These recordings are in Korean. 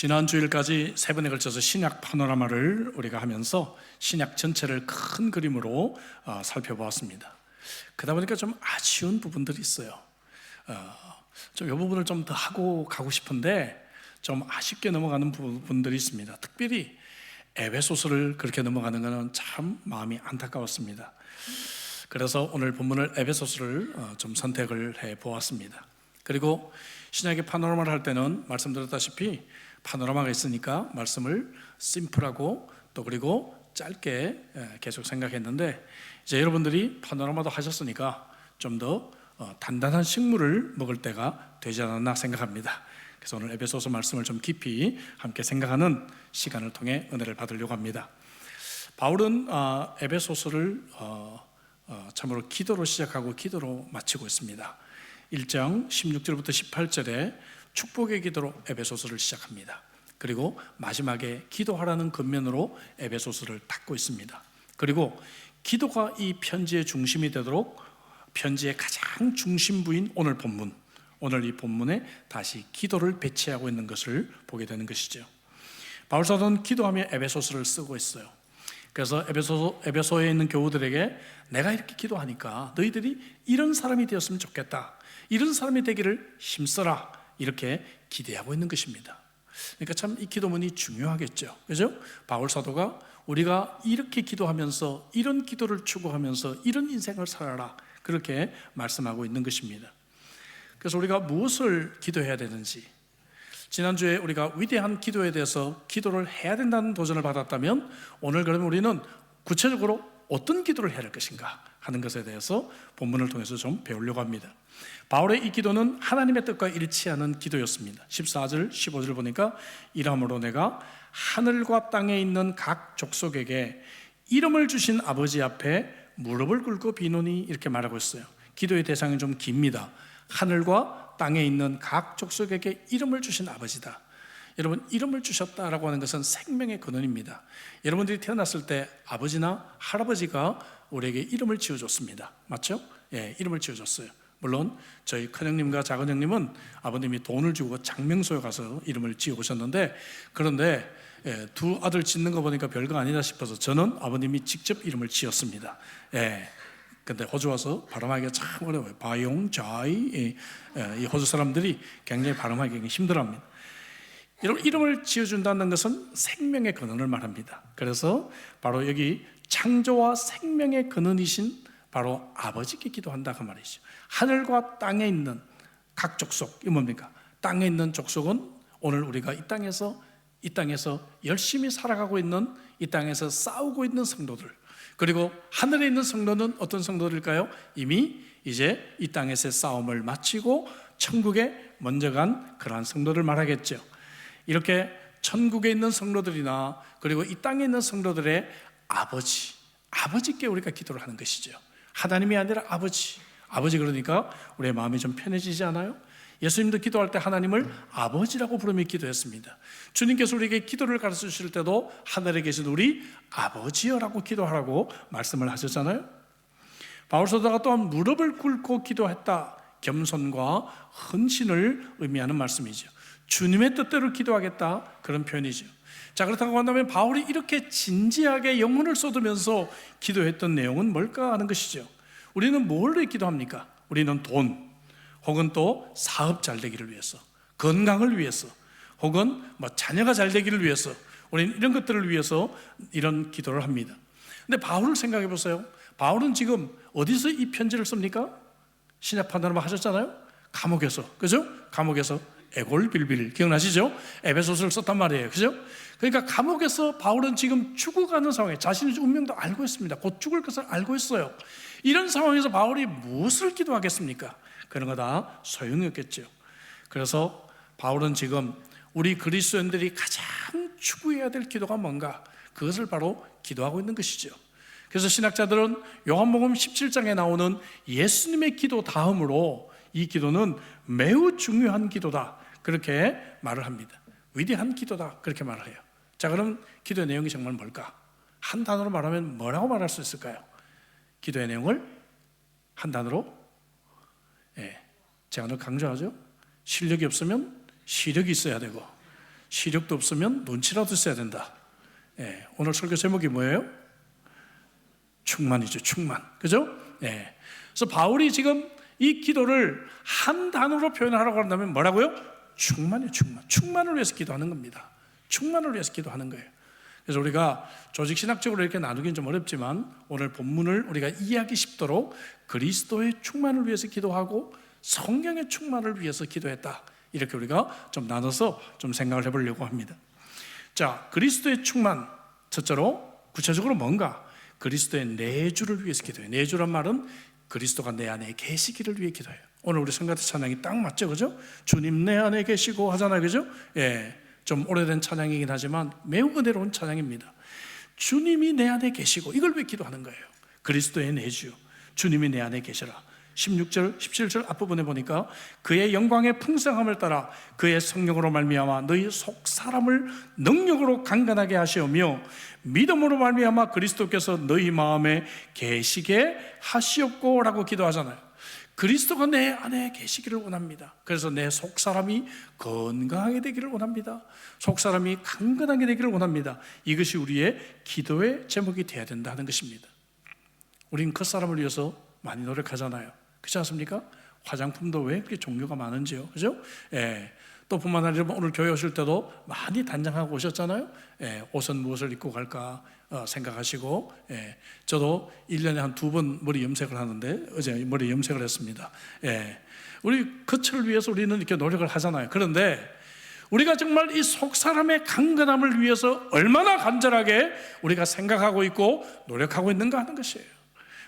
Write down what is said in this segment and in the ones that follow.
지난 주일까지 세 번에 걸쳐서 신약 파노라마를 우리가 하면서 신약 전체를 큰 그림으로 살펴보았습니다. 그러다 보니까 좀 아쉬운 부분들이 있어요. 좀 이 부분을 좀 더 하고 가고 싶은데 좀 아쉽게 넘어가는 부분들이 있습니다. 특별히 에베소서를 그렇게 넘어가는 것은 참 마음이 안타까웠습니다. 그래서 오늘 본문을 에베소서를 좀 선택을 해 보았습니다. 그리고 신약의 파노라마를 할 때는 말씀드렸다시피 파노라마가 있으니까 말씀을 심플하고 또 그리고 짧게 계속 생각했는데, 이제 여러분들이 파노라마도 하셨으니까 좀 더 단단한 식물을 먹을 때가 되지 않았나 생각합니다. 그래서 오늘 에베소서 말씀을 좀 깊이 함께 생각하는 시간을 통해 은혜를 받으려고 합니다. 바울은 에베소서를 참으로 기도로 시작하고 기도로 마치고 있습니다. 1장 16절부터 18절에 축복의 기도로 에베소서를 시작합니다. 그리고 마지막에 기도하라는 근면으로 에베소서를 닫고 있습니다. 그리고 기도가 이 편지의 중심이 되도록 편지의 가장 중심부인 오늘 본문, 오늘 이 본문에 다시 기도를 배치하고 있는 것을 보게 되는 것이죠. 바울 사도는 기도하며 에베소서를 쓰고 있어요. 그래서 에베소에 있는 교우들에게 내가 이렇게 기도하니까 너희들이 이런 사람이 되었으면 좋겠다, 이런 사람이 되기를 힘써라, 이렇게 기대하고 있는 것입니다. 그러니까 참 이 기도문이 중요하겠죠. 그죠? 바울 사도가 우리가 이렇게 기도하면서 이런 기도를 추구하면서 이런 인생을 살아라, 그렇게 말씀하고 있는 것입니다. 그래서 우리가 무엇을 기도해야 되는지, 지난주에 우리가 위대한 기도에 대해서 기도를 해야 된다는 도전을 받았다면 오늘 그러면 우리는 구체적으로 어떤 기도를 해야 할 것인가 하는 것에 대해서 본문을 통해서 좀 배우려고 합니다. 바울의 이 기도는 하나님의 뜻과 일치하는 기도였습니다. 14절 15절 보니까 이러므로 내가 하늘과 땅에 있는 각 족속에게 이름을 주신 아버지 앞에 무릎을 꿇고 비노니, 이렇게 말하고 있어요. 기도의 대상이 좀 깁니다. 하늘과 땅에 있는 각 족속에게 이름을 주신 아버지다. 여러분, 이름을 주셨다라고 하는 것은 생명의 근원입니다. 여러분들이 태어났을 때 아버지나 할아버지가 우리에게 이름을 지어줬습니다. 맞죠? 예, 이름을 지어줬어요. 물론 저희 큰형님과 작은형님은 아버님이 돈을 주고 장명소에 가서 이름을 지어오셨는데, 그런데 두 아들 짓는 거 보니까 별거 아니다 싶어서 저는 아버님이 직접 이름을 지었습니다. 근데 호주 와서 발음하기가 참 어려워요. 바용, 자이, 이 호주 사람들이 굉장히 발음하기 힘들어합니다. 여러분, 이름을 지어준다는 것은 생명의 근원을 말합니다. 그래서 바로 여기 창조와 생명의 근원이신 바로 아버지께 기도한다 그 말이죠. 하늘과 땅에 있는 각 족속, 이 뭡니까? 땅에 있는 족속은 오늘 우리가 이 땅에서 열심히 살아가고 있는, 이 땅에서 싸우고 있는 성도들, 그리고 하늘에 있는 성도는 어떤 성도들일까요? 이미 이제 이 땅에서의 싸움을 마치고 천국에 먼저 간 그러한 성도들 말하겠죠. 이렇게 천국에 있는 성도들이나 그리고 이 땅에 있는 성도들의 아버지께 우리가 기도를 하는 것이죠. 하나님이 아니라 아버지 그러니까 우리의 마음이 좀 편해지지 않아요? 예수님도 기도할 때 하나님을 아버지라고 부르며 기도했습니다. 주님께서 우리에게 기도를 가르쳐 주실 때도 하늘에 계신 우리 아버지여라고 기도하라고 말씀을 하셨잖아요. 바울 사도가 또한 무릎을 꿇고 기도했다, 겸손과 헌신을 의미하는 말씀이죠. 주님의 뜻대로 기도하겠다, 그런 표현이죠. 자, 그렇다고 한다면 바울이 이렇게 진지하게 영혼을 쏟으면서 기도했던 내용은 뭘까 하는 것이죠. 우리는 뭘 기도합니까? 우리는 돈, 혹은 또 사업 잘 되기를 위해서, 건강을 위해서, 혹은 자녀가 잘 되기를 위해서, 우리는 이런 것들을 위해서 이런 기도를 합니다. 근데 바울을 생각해 보세요. 바울은 지금 어디서 이 편지를 씁니까? 신약 파노라마 하셨잖아요. 감옥에서, 그죠? 감옥에서 에골빌빌 기억나시죠? 에베소서를 썼단 말이에요. 그죠? 그러니까 감옥에서 바울은 지금 죽어가는 상황에 자신의 운명도 알고 있습니다. 곧 죽을 것을 알고 있어요. 이런 상황에서 바울이 무엇을 기도하겠습니까? 그런 거 다 소용이 없겠죠. 그래서 바울은 지금 우리 그리스도인들이 가장 추구해야 될 기도가 뭔가, 그것을 바로 기도하고 있는 것이죠. 그래서 신학자들은 요한복음 17장에 나오는 예수님의 기도 다음으로 이 기도는 매우 중요한 기도다, 그렇게 말을 합니다. 위대한 기도다, 그렇게 말을 해요. 자, 그럼 기도의 내용이 정말 뭘까? 한 단어로 말하면 뭐라고 말할 수 있을까요? 기도의 내용을 한 단어로, 제가 늘 강조하죠. 실력이 없으면 시력이 있어야 되고, 시력도 없으면 눈치라도 써야 된다. 예, 오늘 설교 제목이 뭐예요? 충만이죠, 충만. 그죠? 예. 그래서 바울이 지금 이 기도를 한 단어로 표현하라고 한다면 뭐라고요? 충만이에요, 충만. 충만을 위해서 기도하는 겁니다. 충만을 위해서 기도하는 거예요. 그래서 우리가 조직신학적으로 이렇게 나누기는 좀 어렵지만 오늘 본문을 우리가 이해하기 쉽도록 그리스도의 충만을 위해서 기도하고 성령의 충만을 위해서 기도했다, 이렇게 우리가 좀 나눠서 좀 생각을 해보려고 합니다. 자, 그리스도의 충만, 첫째로 구체적으로 뭔가? 그리스도의 내주를 위해서 기도해요. 내주란 말은 그리스도가 내 안에 계시기를 위해 기도해요. 오늘 우리 성가대 찬양이 딱 맞죠, 그죠? 주님 내 안에 계시고 하잖아요, 그죠? 예, 좀 오래된 찬양이긴 하지만 매우 은혜로운 찬양입니다. 주님이 내 안에 계시고, 이걸 왜 기도하는 거예요? 그리스도의 내주, 주님이 내 안에 계시라. 16절, 17절 앞부분에 보니까 그의 영광의 풍성함을 따라 그의 성령으로 말미암아 너희 속 사람을 능력으로 강건하게 하시오며 믿음으로 말미암아 그리스도께서 너희 마음에 계시게 하시옵고 라고 기도하잖아요. 그리스도가 내 안에 계시기를 원합니다. 그래서 내 속 사람이 건강하게 되기를 원합니다. 속 사람이 강건하게 되기를 원합니다. 이것이 우리의 기도의 제목이 되어야 된다는 것입니다. 우린 그 사람을 위해서 많이 노력하잖아요. 그렇지 않습니까? 화장품도 왜 그렇게 종류가 많은지요, 그죠? 예. 또 뿐만 아니라 오늘 교회 오실 때도 많이 단장하고 오셨잖아요. 예. 옷은 무엇을 입고 갈까 생각하시고, 예. 저도 1년에 한 2번 머리 염색을 하는데 어제 머리 염색을 했습니다. 예. 우리 겉을 위해서 우리는 이렇게 노력을 하잖아요. 그런데 우리가 정말 이 속 사람의 강건함을 위해서 얼마나 간절하게 우리가 생각하고 있고 노력하고 있는가 하는 것이에요.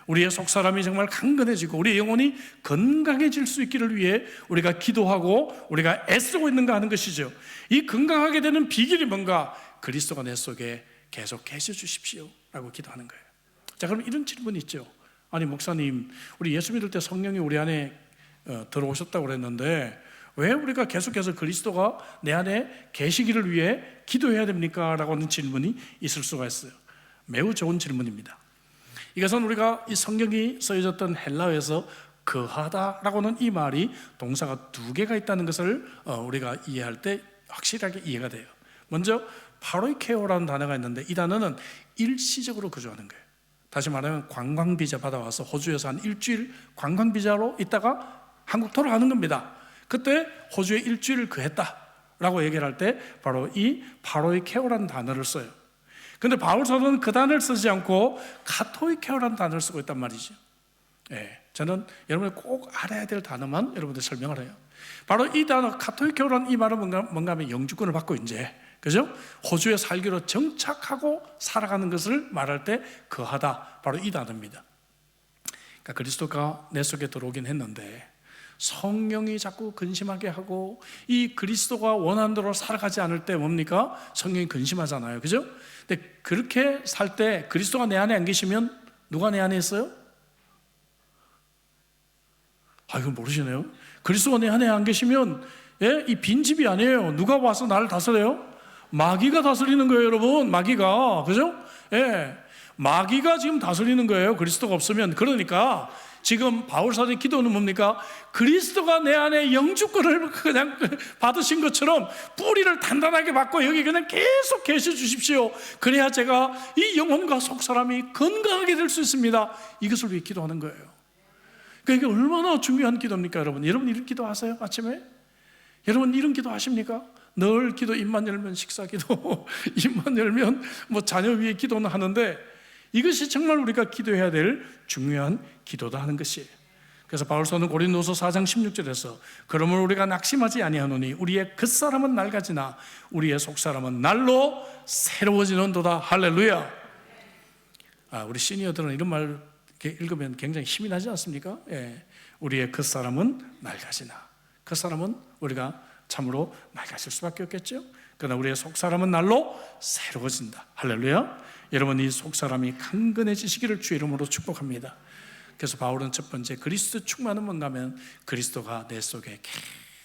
우리의 속사람이 정말 강건해지고 우리의 영혼이 건강해질 수 있기를 위해 우리가 기도하고 우리가 애쓰고 있는가 하는 것이죠. 이 건강하게 되는 비결이 뭔가? 그리스도가 내 속에 계속 계셔 주십시오 라고 기도하는 거예요. 자, 그럼 이런 질문이 있죠. 아니 목사님, 우리 예수 믿을 때 성령이 우리 안에 들어오셨다고 그랬는데 왜 우리가 계속해서 그리스도가 내 안에 계시기를 위해 기도해야 됩니까? 라고 하는 질문이 있을 수가 있어요. 매우 좋은 질문입니다. 이것은 우리가 이 성경이 쓰여졌던 헬라어에서 거하다라고는 이 말이 동사가 2개가 있다는 것을 우리가 이해할 때 확실하게 이해가 돼요. 먼저 파로이케오라는 단어가 있는데 이 단어는 일시적으로 거주하는 거예요. 다시 말하면 관광비자 받아와서 호주에서 한 일주일 관광비자로 있다가 한국 돌아가는 겁니다. 그때 호주에 일주일을 거했다라고 얘기를 할 때 바로 이 파로이케오라는 단어를 써요. 근데 바울 사도는 그 단어를 쓰지 않고 카토이케오라는 단어를 쓰고 있단 말이죠. 예, 저는 여러분이 꼭 알아야 될 단어만 여러분들 설명을 해요. 바로 이 단어 카토이케오라는 이 말은 뭔가 하면 영주권을 받고 이제, 그죠? 호주에 살기로 정착하고 살아가는 것을 말할 때 거하다, 바로 이 단어입니다. 그러니까 그리스도가 내 속에 들어오긴 했는데 성령이 자꾸 근심하게 하고 이 그리스도가 원하는 대로 살아가지 않을 때 뭡니까? 성령이 근심하잖아요, 그죠? 근데 그렇게 살 때 그리스도가 내 안에 안 계시면 누가 내 안에 있어요? 이건 모르시네요. 그리스도가 내 안에 안 계시면 이 빈집이 아니에요. 누가 와서 나를 다스려요? 마귀가 다스리는 거예요, 여러분. 마귀가, 그죠? 예, 마귀가 지금 다스리는 거예요, 그리스도가 없으면. 그러니까 지금 바울 사도의 기도는 뭡니까? 그리스도가 내 안에 영주권을 그냥 받으신 것처럼 뿌리를 단단하게 받고 여기 그냥 계속 계셔 주십시오. 그래야 제가 이 영혼과 속 사람이 건강하게 될 수 있습니다. 이것을 위해 기도하는 거예요. 그러니까 이게 얼마나 중요한 기도입니까, 여러분? 여러분 이런 기도 하세요, 아침에? 여러분 이런 기도 하십니까? 늘 기도, 입만 열면 식사 기도, 입만 열면 뭐 자녀 위해 기도는 하는데 이것이 정말 우리가 기도해야 될 중요한 기도다 하는 것이에요. 그래서 바울서는 고린도서 4장 16절에서 그러므로 우리가 낙심하지 아니하노니 우리의 겉사람은 낡아지나 우리의 속사람은 날로 새로워지는도다. 할렐루야. 우리 시니어들은 이런 말 이렇게 읽으면 굉장히 힘이 나지 않습니까? 예. 우리의 겉사람은 낡아지나, 겉사람은 우리가 참으로 낡아질 수밖에 없겠죠. 그러나 우리의 속사람은 날로 새로워진다. 할렐루야. 여러분 이 속사람이 강건해지시기를 주의 이름으로 축복합니다. 그래서 바울은 첫 번째 그리스도 충만은 뭔가 하면 그리스도가 내 속에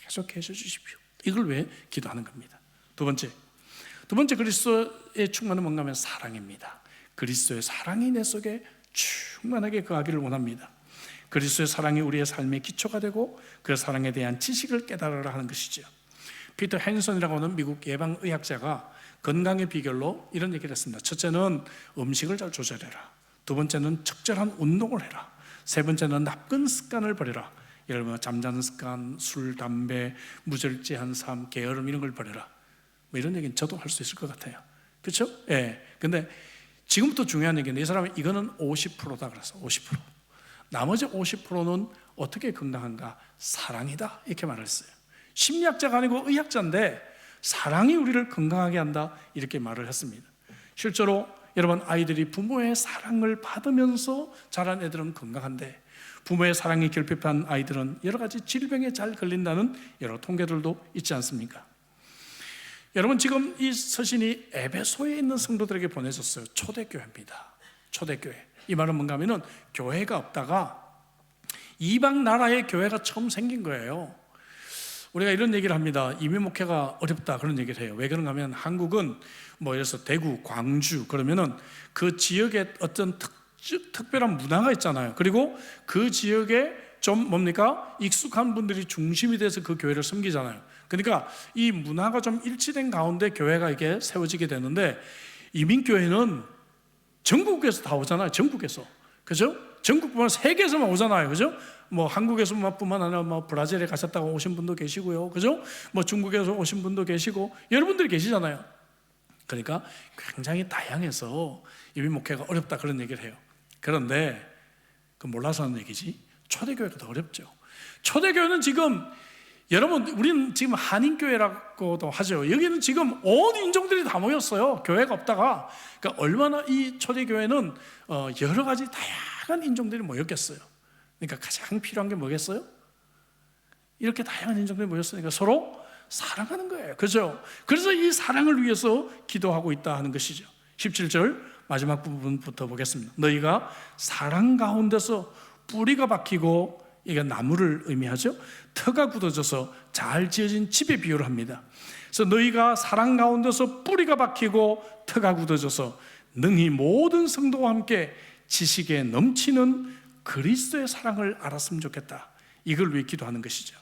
계속 계셔 주십시오, 이걸 왜 기도하는 겁니다. 두 번째 그리스도의 충만은 뭔가 하면 사랑입니다. 그리스도의 사랑이 내 속에 충만하게 거하기를 원합니다. 그리스도의 사랑이 우리의 삶의 기초가 되고 그 사랑에 대한 지식을 깨달으라 하는 것이죠. 피터 핸선이라고 하는 미국 예방의학자가 건강의 비결로 이런 얘기를 했습니다. 첫째는 음식을 잘 조절해라. 두 번째는 적절한 운동을 해라. 세 번째는 나쁜 습관을 버려라. 예를 들면 잠자는 습관, 술, 담배, 무절제한 삶, 게으름 이런 걸 버려라. 뭐 이런 얘기는 저도 할 수 있을 것 같아요. 그렇죠? 예. 근데 지금부터 중요한 얘기는 이 사람은 이거는 50%다 그랬어. 50%. 나머지 50%는 어떻게 건강한가? 사랑이다. 이렇게 말을 했어요. 심리학자가 아니고 의학자인데 사랑이 우리를 건강하게 한다. 이렇게 말을 했습니다. 실제로 여러분, 아이들이 부모의 사랑을 받으면서 자란 애들은 건강한데 부모의 사랑이 결핍한 아이들은 여러 가지 질병에 잘 걸린다는 여러 통계들도 있지 않습니까? 여러분, 지금 이 서신이 에베소에 있는 성도들에게 보내졌어요. 초대교회입니다. 초대교회. 이 말은 뭔가 하면은 교회가 없다가 이방 나라의 교회가 처음 생긴 거예요. 우리가 이런 얘기를 합니다. 이민 목회가 어렵다 그런 얘기를 해요. 왜 그런가 하면 한국은 뭐 예를 들어서 대구, 광주 그러면은 그 지역에 어떤 특별한 문화가 있잖아요. 그리고 그 지역에 좀 뭡니까? 익숙한 분들이 중심이 돼서 그 교회를 섬기잖아요. 그러니까 이 문화가 좀 일치된 가운데 교회가 이게 세워지게 되는데 이민교회는 전국에서 다 오잖아요. 전국에서. 그죠? 전국뿐만 세계에서만 오잖아요. 그죠? 뭐 한국에서뿐만 아니라 뭐 브라질에 가셨다가 오신 분도 계시고요. 그죠? 뭐 중국에서 오신 분도 계시고 여러분들이 계시잖아요. 그러니까 굉장히 다양해서 이민 목회가 어렵다 그런 얘기를 해요. 그런데 그 몰라서 하는 얘기지 초대교회가 더 어렵죠. 초대교회는 지금 여러분 우리는 지금 한인교회라고도 하죠. 여기는 지금 온 인종들이 다 모였어요. 교회가 없다가. 그러니까 얼마나 이 초대교회는 여러 가지 다양한 인종들이 모였겠어요. 그러니까 가장 필요한 게 뭐겠어요? 이렇게 다양한 인종들이 모였으니까 서로 사랑하는 거예요. 그죠? 그래서 이 사랑을 위해서 기도하고 있다 하는 것이죠. 17절 마지막 부분부터 보겠습니다. 너희가 사랑 가운데서 뿌리가 박히고, 이게 나무를 의미하죠. 터가 굳어져서 잘 지어진 집에 비유를 합니다. 그래서 너희가 사랑 가운데서 뿌리가 박히고 터가 굳어져서 능히 모든 성도와 함께 지식에 넘치는 그리스도의 사랑을 알았으면 좋겠다. 이걸 위해 기도하는 것이죠.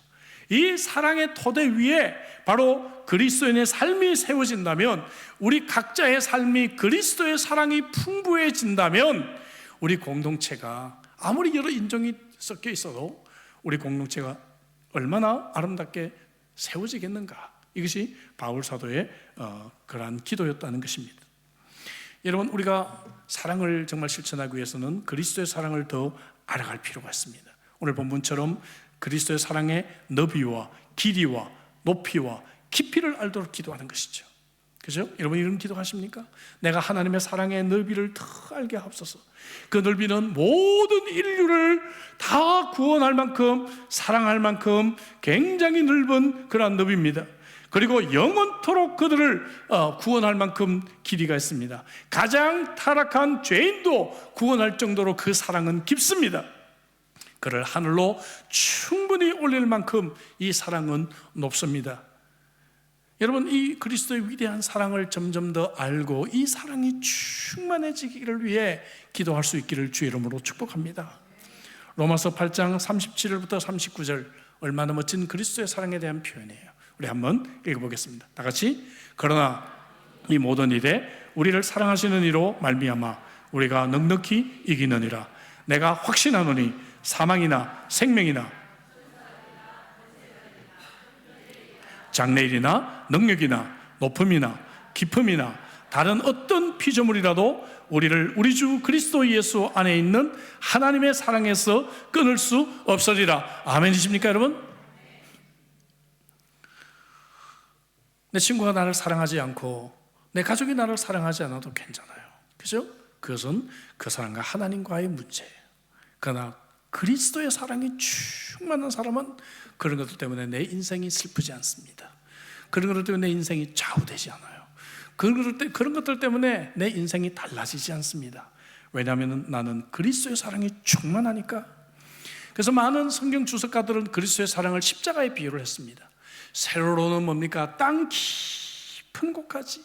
이 사랑의 토대 위에 바로 그리스도인의 삶이 세워진다면, 우리 각자의 삶이 그리스도의 사랑이 풍부해진다면 우리 공동체가 아무리 여러 인종이 섞여 있어도 우리 공동체가 얼마나 아름답게 세워지겠는가. 이것이 바울 사도의 그러한 기도였다는 것입니다. 여러분, 우리가 사랑을 정말 실천하기 위해서는 그리스도의 사랑을 더 알아갈 필요가 있습니다. 오늘 본문처럼 그리스도의 사랑의 너비와 길이와 높이와 깊이를 알도록 기도하는 것이죠. 그죠? 여러분 이런 기도하십니까? 내가 하나님의 사랑의 넓이를 더 알게 하옵소서. 그 넓이는 모든 인류를 다 구원할 만큼, 사랑할 만큼 굉장히 넓은 그러한 넓이입니다. 그리고 영원토록 그들을 구원할 만큼 길이가 있습니다. 가장 타락한 죄인도 구원할 정도로 그 사랑은 깊습니다. 그를 하늘로 충분히 올릴 만큼 이 사랑은 높습니다. 여러분, 이 그리스도의 위대한 사랑을 점점 더 알고 이 사랑이 충만해지기를 위해 기도할 수 있기를 주의 이름으로 축복합니다. 로마서 8장 37절부터 39절, 얼마나 멋진 그리스도의 사랑에 대한 표현이에요. 우리 한번 읽어보겠습니다. 다 같이. 그러나 이 모든 일에 우리를 사랑하시는 이로 말미암아 우리가 넉넉히 이기느니라. 내가 확신하노니 사망이나 생명이나 장래일이나 능력이나 높음이나 깊음이나 다른 어떤 피조물이라도 우리를 우리 주 그리스도 예수 안에 있는 하나님의 사랑에서 끊을 수 없으리라. 아멘이십니까 여러분? 내 친구가 나를 사랑하지 않고 내 가족이 나를 사랑하지 않아도 괜찮아요. 그죠? 그것은 그 사람과 하나님과의 문제예요. 그러나 그리스도의 사랑이 충만한 사람은 그런 것들 때문에 내 인생이 슬프지 않습니다. 그런 것들 때문에 내 인생이 좌우되지 않아요. 그런 것들 때문에 내 인생이 달라지지 않습니다. 왜냐하면 나는 그리스도의 사랑이 충만하니까. 그래서 많은 성경 주석가들은 그리스도의 사랑을 십자가에 비유를 했습니다. 세로로는 뭡니까? 땅 깊은 곳까지,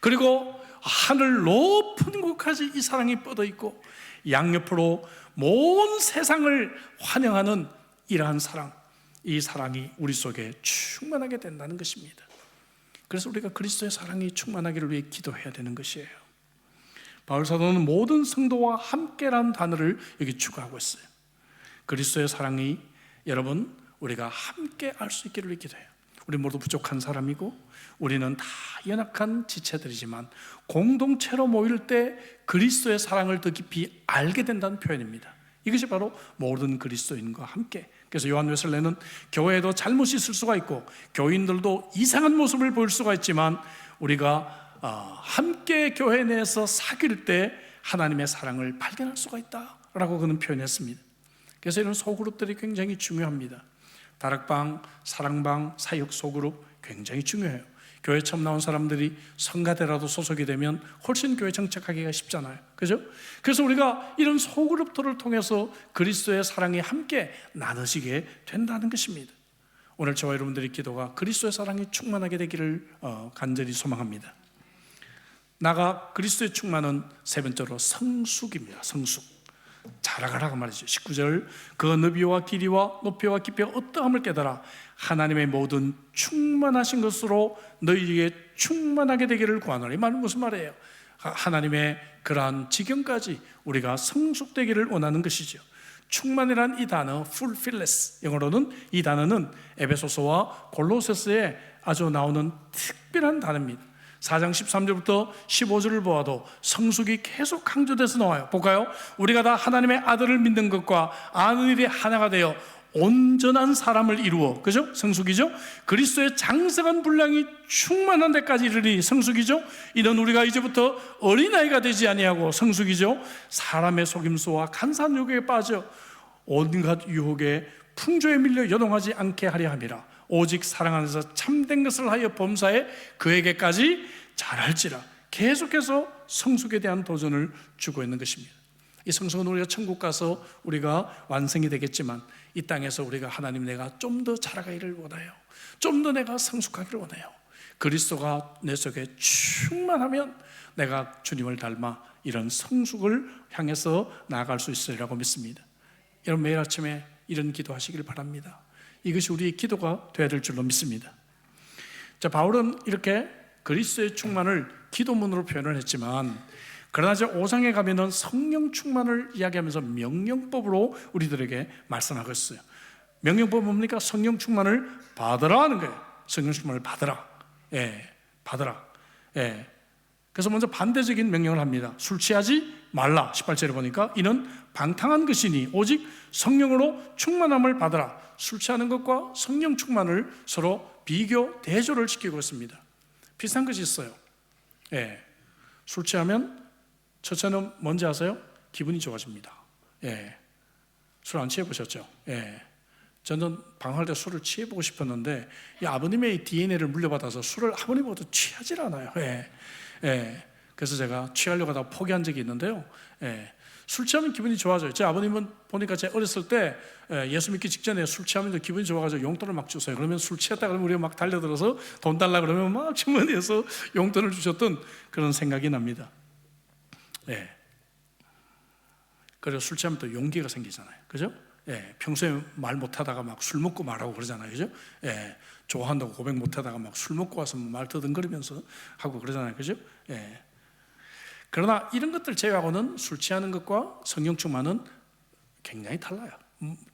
그리고 하늘 높은 곳까지 이 사랑이 뻗어 있고, 양옆으로 온 세상을 환영하는 이러한 사랑, 이 사랑이 우리 속에 충만하게 된다는 것입니다. 그래서 우리가 그리스도의 사랑이 충만하기를 위해 기도해야 되는 것이에요. 바울 사도는 모든 성도와 함께라는 단어를 여기 추가하고 있어요. 그리스도의 사랑이 여러분 우리가 함께 알 수 있기를 기도해요. 우리 모두 부족한 사람이고 우리는 다 연약한 지체들이지만 공동체로 모일 때 그리스도의 사랑을 더 깊이 알게 된다는 표현입니다. 이것이 바로 모든 그리스도인과 함께. 그래서 요한 웨슬레는 교회에도 잘못이 있을 수가 있고 교인들도 이상한 모습을 보일 수가 있지만 우리가 함께 교회 내에서 사귈 때 하나님의 사랑을 발견할 수가 있다라고 그는 표현했습니다. 그래서 이런 소그룹들이 굉장히 중요합니다. 다락방, 사랑방, 사역 소그룹 굉장히 중요해요. 교회 처음 나온 사람들이 성가대라도 소속이 되면 훨씬 교회 정착하기가 쉽잖아요. 그죠? 그래서 우리가 이런 소그룹들을 통해서 그리스도의 사랑이 함께 나눠지게 된다는 것입니다. 오늘 저와 여러분들의 기도가 그리스도의 사랑이 충만하게 되기를 간절히 소망합니다. 나가 그리스도의 충만은 세 번째로 성숙입니다. 성숙. 자라가라고 말이죠. 19절 그 너비와 길이와 높이와 깊이와 어떠함을 깨달아 하나님의 모든 충만하신 것으로 너희에게 충만하게 되기를 구하노라. 이 말은 무슨 말이에요? 하나님의 그러한 지경까지 우리가 성숙되기를 원하는 것이죠. 충만이란 이 단어 fulfillness, 영어로는 이 단어는 에베소서와 골로새서에 아주 나오는 특별한 단어입니다. 4장 13절부터 15절을 보아도 성숙이 계속 강조돼서 나와요. 볼까요? 우리가 다 하나님의 아들을 믿는 것과 아는 일이 하나가 되어 온전한 사람을 이루어, 그죠? 성숙이죠? 그리스도의 장성한 분량이 충만한 데까지 이르리 성숙이죠? 이는 우리가 이제부터 어린아이가 되지 아니하고 성숙이죠? 사람의 속임수와 간사한 유혹에 빠져 온갖 유혹에 풍조에 밀려 요동하지 않게 하려 함이라. 오직 사랑 안에서 참된 것을 하여 범사에 그에게까지 잘할지라. 계속해서 성숙에 대한 도전을 주고 있는 것입니다. 이 성숙은 우리가 천국 가서 우리가 완성이 되겠지만 이 땅에서 우리가 하나님 내가 좀 더 자라가기를 원해요. 좀 더 내가 성숙하기를 원해요. 그리스도가 내 속에 충만하면 내가 주님을 닮아 이런 성숙을 향해서 나아갈 수 있으리라고 믿습니다. 여러분 매일 아침에 이런 기도하시길 바랍니다. 이것이 우리의 기도가 되어야 될 줄로 믿습니다. 자, 바울은 이렇게 그리스도의 충만을 기도문으로 표현을 했지만 그러나 이제 5장에 가면은 성령 충만을 이야기하면서 명령법으로 우리들에게 말씀하고 있어요. 명령법은 뭡니까? 성령 충만을 받으라 하는 거예요. 성령 충만을 받으라. 예, 받으라. 예. 그래서 먼저 반대적인 명령을 합니다. 술 취하지 말라. 18절에 보니까 이는 방탕한 것이니 오직 성령으로 충만함을 받으라. 술 취하는 것과 성령 충만을 서로 비교, 대조를 시키고 있습니다. 비슷한 것이 있어요. 예. 술 취하면 첫째는 뭔지 아세요? 기분이 좋아집니다. 예. 술 안 취해보셨죠? 예. 저는 방황할 때 술을 취해보고 싶었는데 이 아버님의 DNA를 물려받아서 술을 아버님보다 취하질 않아요. 예. 예. 그래서 제가 취하려고 하다가 포기한 적이 있는데요. 예. 술 취하면 기분이 좋아져요. 제 아버님은 보니까 제가 어렸을 때 예수 믿기 직전에 술 취하면 기분이 좋아가지고 용돈을 막 주세요. 그러면 술 취했다 그러면 우리가 막 달려들어서 돈 달라 그러면 막 주머니에서 용돈을 주셨던 그런 생각이 납니다. 예. 그래서 술 취하면 또 용기가 생기잖아요. 그죠? 예. 평소에 말 못하다가 막 술 먹고 말하고 그러잖아요. 그죠? 예. 좋아한다고 고백 못하다가 막 술 먹고 와서 말 더듬거리면서 하고 그러잖아요. 그죠? 예. 그러나 이런 것들 제외하고는 술 취하는 것과 성령 충만은 굉장히 달라요.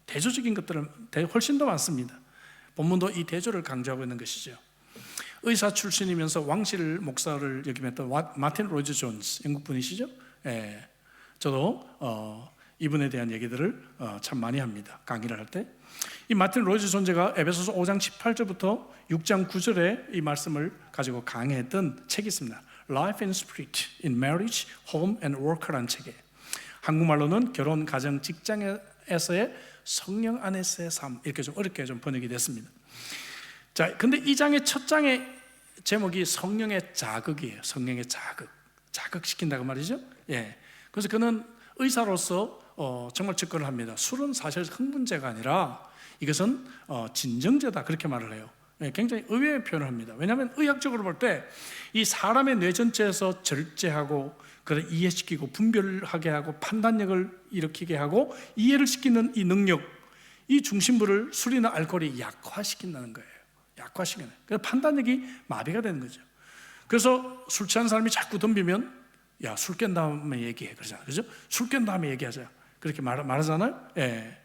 대조적인 것들은 훨씬 더 많습니다. 본문도 이 대조를 강조하고 있는 것이죠. 의사 출신이면서 왕실 목사를 역임했던 마틴 로이드 존스, 영국 분이시죠? 예. 저도 이분에 대한 얘기들을 참 많이 합니다. 강의를 할 때. 이 마틴 로이드 존스가 에베소서 5장 18절부터 6장 9절에 이 말씀을 가지고 강의했던 책이 있습니다. Life and Spirit in Marriage, Home and Work라는 책이에요. 한국말로는 결혼, 가정, 직장에서의 성령 안에서의 삶, 이렇게 좀 어렵게 좀 번역이 됐습니다. 자, 근데 이 장의 첫 장의 제목이 성령의 자극이에요. 성령의 자극, 자극시킨다고 말이죠. 예. 그래서 그는 의사로서 정말 접근을 합니다. 술은 사실 흥분제가 아니라 이것은 진정제다, 그렇게 말을 해요. 예, 굉장히 의외의 표현을 합니다. 왜냐하면 의학적으로 볼 때 이 사람의 뇌 전체에서 절제하고 그걸 이해시키고 분별하게 하고 판단력을 일으키게 하고 이해를 시키는 이 능력, 이 중심부를 술이나 알코올이 약화시킨다는 거예요. 약화시키는. 그래서 판단력이 마비가 되는 거죠. 그래서 술 취한 사람이 자꾸 덤비면 야, 술 깬 다음에 얘기해 그러잖아요. 그죠? 술 깬 다음에 얘기하자. 그렇게 말하잖아요. 예.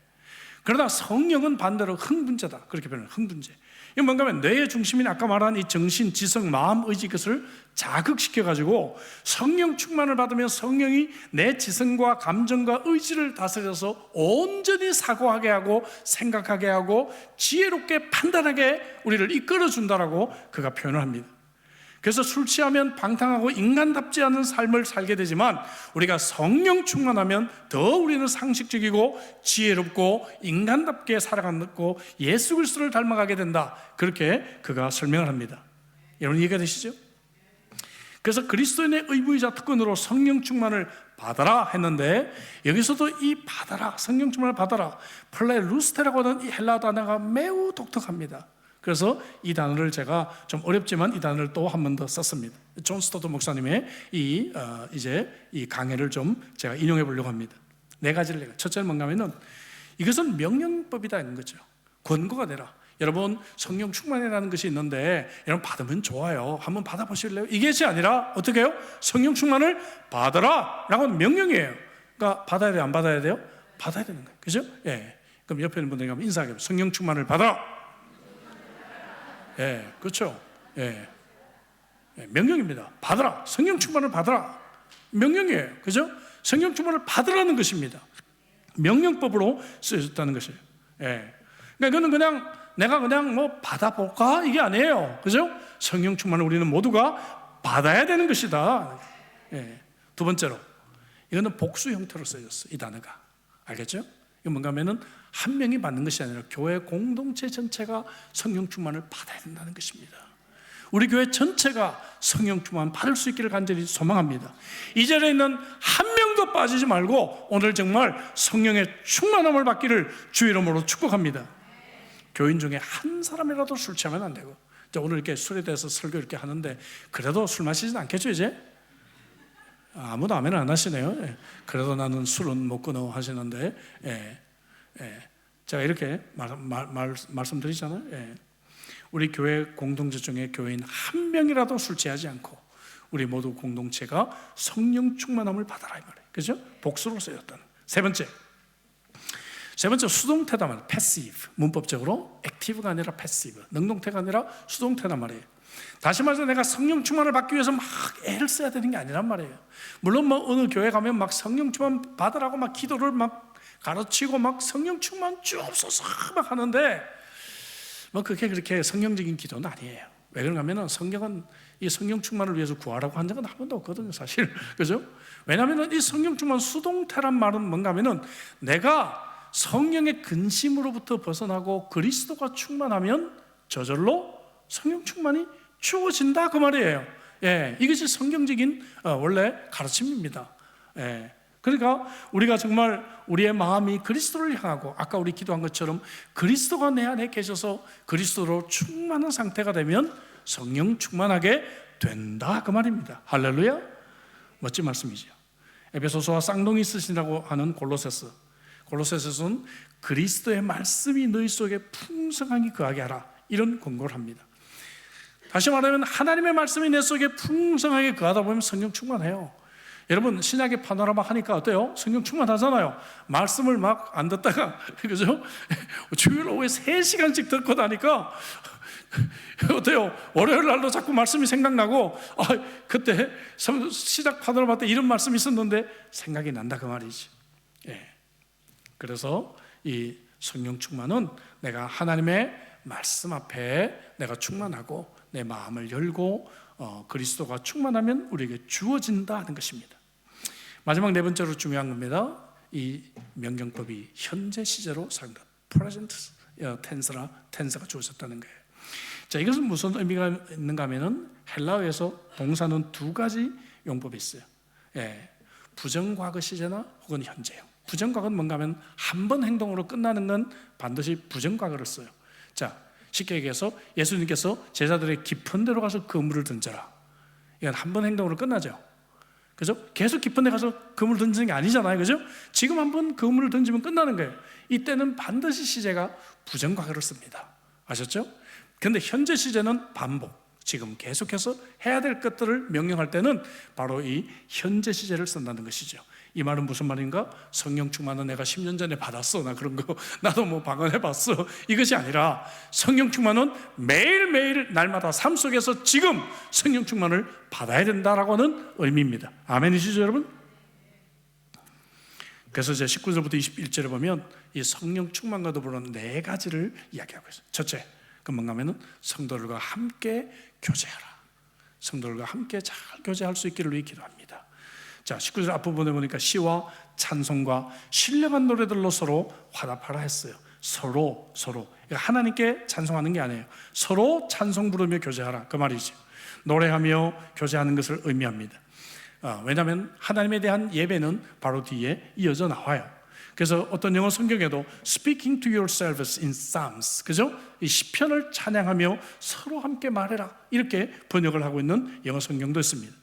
그러나 성령은 반대로 흥분자다. 그렇게 표현해요. 흥분제. 이건 뭔가 하면 뇌의 중심인 아까 말한 이 정신, 지성, 마음, 의지 그것을 자극시켜가지고 성령 충만을 받으면 성령이 내 지성과 감정과 의지를 다스려서 온전히 사고하게 하고 생각하게 하고 지혜롭게 판단하게 우리를 이끌어준다라고 그가 표현을 합니다. 그래서 술 취하면 방탕하고 인간답지 않은 삶을 살게 되지만 우리가 성령 충만하면 더 우리는 상식적이고 지혜롭고 인간답게 살아가고 예수 그리스도를 닮아가게 된다. 그렇게 그가 설명을 합니다. 여러분 이해가 되시죠? 그래서 그리스도인의 의무이자 특권으로 성령 충만을 받아라 했는데 여기서도 이 받아라, 성령 충만을 받아라, 플레루스테라고 하는 이 헬라 단어가 매우 독특합니다. 그래서 이 단어를 제가 좀 어렵지만 이 단어를 또 한 번 더 썼습니다. 존 스토트 목사님의 이제 이 강해를 좀 제가 인용해 보려고 합니다. 네 가지를. 첫째는 뭔가 하면은 이것은 명령법이다 이런 거죠. 권고가 되라. 여러분 성령 충만이라는 것이 있는데 여러분 받으면 좋아요. 한번 받아보실래요? 이것이 아니라 어떻게 해요? 성령 충만을 받아라 라고 하는 명령이에요. 그러니까 받아야 돼요? 안 받아야 돼요? 받아야 되는 거예요. 그죠? 예. 그럼 옆에 있는 분들이 가면 인사하게 성령 충만을 받아라. 예, 그렇죠. 예. 예, 명령입니다. 받아라. 성령 충만을 받아라. 명령이에요. 그죠? 성령 충만을 받으라는 것입니다. 명령법으로 쓰여졌다는 것이에요. 예. 그러니까 이거는 그냥 내가 그냥 뭐 받아볼까? 이게 아니에요. 그죠? 성령 충만을 우리는 모두가 받아야 되는 것이다. 예. 두 번째로, 이거는 복수 형태로 쓰여졌어. 이 단어가. 알겠죠? 이건 뭔가 하면은 한 명이 받는 것이 아니라 교회 공동체 전체가 성령 충만을 받아야 된다는 것입니다. 우리 교회 전체가 성령 충만 받을 수 있기를 간절히 소망합니다. 이 자리에 있는 한 명도 빠지지 말고 오늘 정말 성령의 충만함을 받기를 주 이름으로 축복합니다. 교인 중에 한 사람이라도 술 취하면 안 되고, 오늘 이렇게 술에 대해서 설교 이렇게 하는데 그래도 술 마시진 않겠죠 이제? 아무도 아멘 안 하시네요. 예. 그래도 나는 술은 못 끊어 하시는데, 예. 예. 제가 이렇게 말씀드리잖아요. 예. 우리 교회 공동체 중에 교인 한 명이라도 술 취하지 않고 우리 모두 공동체가 성령 충만함을 받아라 이 말이에요. 그죠? 복수로 쓰였다는. 세 번째 수동태다 말이에요. 패시브. 문법적으로 액티브가 아니라 패시브. 능동태가 아니라 수동태단 말이에요. 다시 말해서 내가 성령 충만을 받기 위해서 막 애를 써야 되는 게 아니란 말이에요. 물론 뭐 어느 교회 가면 막 성령 충만 받으라고 막 기도를 막 가르치고 막 성령 충만 주옵소서 막 하는데 뭐 그게 그렇게 성령적인 기도는 아니에요. 왜 그런가 하면은 성경은 이 성령 충만을 위해서 구하라고 한 적은 한 번도 없거든요, 사실. 그죠? 왜냐하면 이 성령 충만 수동태란 말은 뭔가 하면은 내가 성령의 근심으로부터 벗어나고 그리스도가 충만하면 저절로 성령 충만이 주어진다 그 말이에요. 예, 이것이 성경적인 원래 가르침입니다. 예, 그러니까 우리가 정말 우리의 마음이 그리스도를 향하고 아까 우리 기도한 것처럼 그리스도가 내 안에 계셔서 그리스도로 충만한 상태가 되면 성령 충만하게 된다 그 말입니다. 할렐루야. 멋진 말씀이죠. 에베소서와 쌍둥이 쓰시라고 하는 골로새서는 그리스도의 말씀이 너희 속에 풍성하게 거하게 하라 이런 권고를 합니다. 다시 말하면 하나님의 말씀이 내 속에 풍성하게 거하다 보면 성령 충만해요. 여러분 신약의 파노라마 하니까 어때요? 성령 충만하잖아요. 말씀을 막 안 듣다가 그죠? 주일 오후에 3시간씩 듣고 나니까 어때요? 월요일 날도 자꾸 말씀이 생각나고 그때 시작 파노라마 때 이런 말씀이 있었는데 생각이 난다 그 말이지. 예. 그래서 이 성령 충만은 내가 하나님의 말씀 앞에 내가 충만하고 내 마음을 열고 그리스도가 충만하면 우리에게 주어진다 하는 것입니다. 마지막 네 번째로 중요한 겁니다. 이 명령법이 현재 시제로 사용된 present tense가 주어졌다는 거예요. 자, 이것은 무슨 의미가 있는가 하면은 헬라어에서 동사는 두 가지 용법이 있어요. 예, 부정과거 시제나 혹은 현재형. 부정과거는 뭔가 하면 한 번 행동으로 끝나는 건 반드시 부정과거를 써요. 자, 쉽게 얘기해서 예수님께서 제자들의 깊은 데로 가서 그물을 던져라. 이건 한 번 행동으로 끝나죠. 그죠? 계속 깊은 데 가서 그물을 던지는 게 아니잖아요. 그죠? 지금 한번 그물을 던지면 끝나는 거예요. 이때는 반드시 시제가 부정과거를 씁니다. 아셨죠? 근데 현재 시제는 반복, 지금 계속해서 해야 될 것들을 명령할 때는 바로 이 현재 시제를 쓴다는 것이죠. 이 말은 무슨 말인가? 성령 충만은 내가 10년 전에 받았어, 나 그런 거 나도 뭐 방언해봤어, 이것이 아니라 성령 충만은 매일매일 날마다 삶 속에서 지금 성령 충만을 받아야 된다라고 하는 의미입니다. 아멘이시죠 여러분? 그래서 이제 19절부터 21절에 보면 이 성령 충만과 더불어 네 가지를 이야기하고 있어요. 첫째, 그 뭔가 하면은 성도들과 함께 교제하라. 성도들과 함께 잘 교제할 수 있기를 위해 기도합니다. 자, 19절 앞부분에 보니까 시와 찬송과 신령한 노래들로 서로 화답하라 했어요. 서로 하나님께 찬송하는 게 아니에요. 서로 찬송 부르며 교제하라, 그 말이죠. 노래하며 교제하는 것을 의미합니다. 왜냐하면 하나님에 대한 예배는 바로 뒤에 이어져 나와요. 그래서 어떤 영어 성경에도 Speaking to yourselves in psalms, 그죠? 이 시편을 찬양하며 서로 함께 말해라, 이렇게 번역을 하고 있는 영어 성경도 있습니다.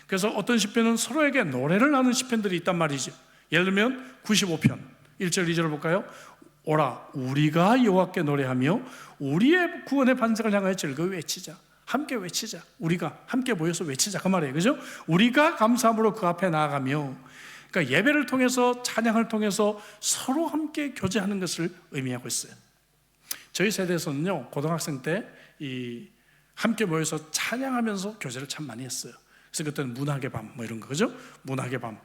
그래서 어떤 시편은 서로에게 노래를 하는 시편들이 있단 말이죠. 예를 들면 95편 1절 2절을 볼까요? 오라 우리가 여호와께 노래하며 우리의 구원의 반석을 향하여 즐거이 외치자. 함께 외치자. 우리가 함께 모여서 외치자, 그 말이에요. 그죠? 우리가 감사함으로 그 앞에 나아가며, 그러니까 예배를 통해서, 찬양을 통해서 서로 함께 교제하는 것을 의미하고 있어요. 저희 세대에서는요, 고등학생 때 이 함께 모여서 찬양하면서 교제를 참 많이 했어요. 그래서 그때는 문학의 밤 뭐 이런 거, 그죠? 문학의 밤,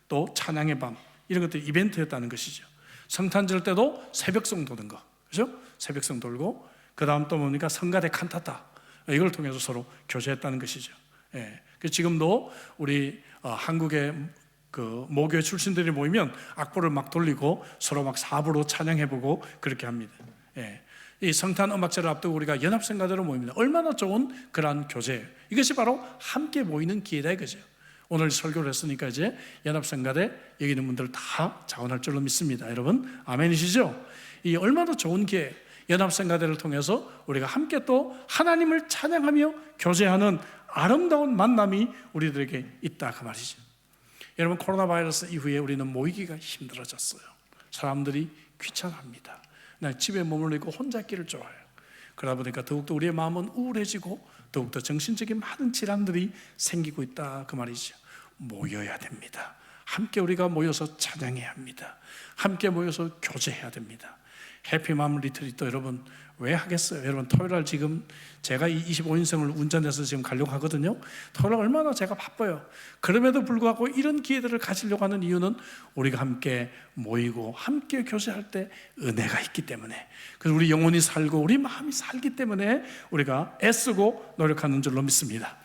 또 찬양의 밤, 이런 것들이 이벤트였다는 것이죠. 성탄절 때도 새벽송 도는 거, 그죠? 새벽송 돌고, 그 다음 또 뭡니까? 성가대 칸타타, 이걸 통해서 서로 교제했다는 것이죠. 예. 지금도 우리 한국의 그 모교회 출신들이 모이면 악보를 막 돌리고 서로 막 사부로 찬양해보고 그렇게 합니다. 예. 이 성탄 음악제를 앞두고 우리가 연합성가대로 모입니다. 얼마나 좋은 그러한 교제예요. 이것이 바로 함께 모이는 기회다 이거죠. 오늘 설교를 했으니까 이제 연합성가대 여기 있는 분들 다 자원할 줄로 믿습니다. 여러분 아멘이시죠? 이 얼마나 좋은 기회, 연합성가대를 통해서 우리가 함께 또 하나님을 찬양하며 교제하는 아름다운 만남이 우리들에게 있다, 그 말이죠. 여러분, 코로나 바이러스 이후에 우리는 모이기가 힘들어졌어요. 사람들이 귀찮아합니다. 그냥 집에 머물러 있고 혼자 있기를 좋아해요. 그러다 보니까 더욱더 우리의 마음은 우울해지고 더욱더 정신적인 많은 질환들이 생기고 있다, 그 말이죠. 모여야 됩니다. 함께 우리가 모여서 찬양해야 합니다. 함께 모여서 교제해야 됩니다. 해피맘 리트리트 여러분 왜 하겠어요? 여러분 토요일날 지금 제가 이 25인승을 운전해서 지금 가려고 하거든요. 토요일날 얼마나 제가 바빠요. 그럼에도 불구하고 이런 기회들을 가지려고 하는 이유는 우리가 함께 모이고 함께 교제할 때 은혜가 있기 때문에, 그래서 우리 영혼이 살고 우리 마음이 살기 때문에 우리가 애쓰고 노력하는 줄로 믿습니다.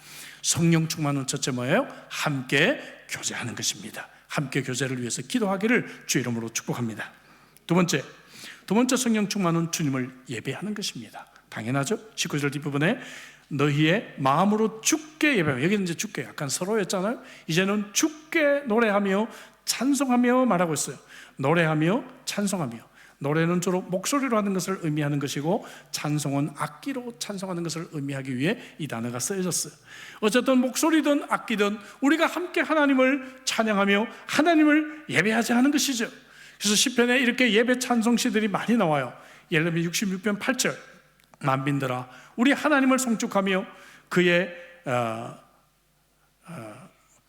성령 충만은 첫째 뭐예요? 함께 교제하는 것입니다. 함께 교제를 위해서 기도하기를 주 이름으로 축복합니다. 두 번째 성령 충만은 주님을 예배하는 것입니다. 당연하죠. 19절 뒷부분에 너희의 마음으로 주께 예배하며, 여기는 이제 주께 약간 서로였잖아요. 이제는 주께 노래하며 찬송하며 말하고 있어요. 노래하며 찬송하며, 노래는 주로 목소리로 하는 것을 의미하는 것이고 찬송은 악기로 찬송하는 것을 의미하기 위해 이 단어가 쓰여졌어요. 어쨌든 목소리든 악기든 우리가 함께 하나님을 찬양하며 하나님을 예배하자 하는 것이죠. 그래서 시편에 이렇게 예배 찬송 시들이 많이 나와요. 예를 들면 66편 8절 만민들아 우리 하나님을 송축하며 그의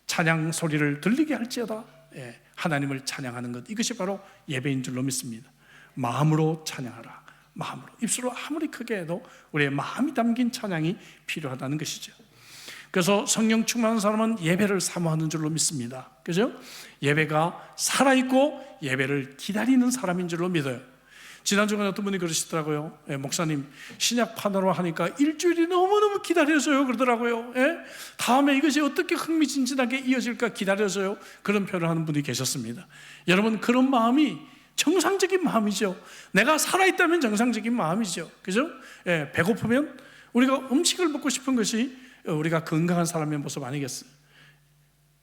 찬양 소리를 들리게 할지어다. 예, 하나님을 찬양하는 것, 이것이 바로 예배인 줄로 믿습니다. 마음으로 찬양하라. 마음으로, 입술로 아무리 크게 해도 우리의 마음이 담긴 찬양이 필요하다는 것이죠. 그래서 성령 충만한 사람은 예배를 사모하는 줄로 믿습니다. 그죠? 예배가 살아있고 예배를 기다리는 사람인 줄로 믿어요. 지난주에 어떤 분이 그러시더라고요. 예, 목사님 신약 파노라마 하니까 일주일이 너무너무 기다려져요 그러더라고요. 예? 다음에 이것이 어떻게 흥미진진하게 이어질까 기다려져요. 그런 표현을 하는 분이 계셨습니다. 여러분, 그런 마음이 정상적인 마음이죠. 내가 살아있다면 정상적인 마음이죠. 그죠? 예, 배고프면 우리가 음식을 먹고 싶은 것이 우리가 건강한 사람의 모습 아니겠어요?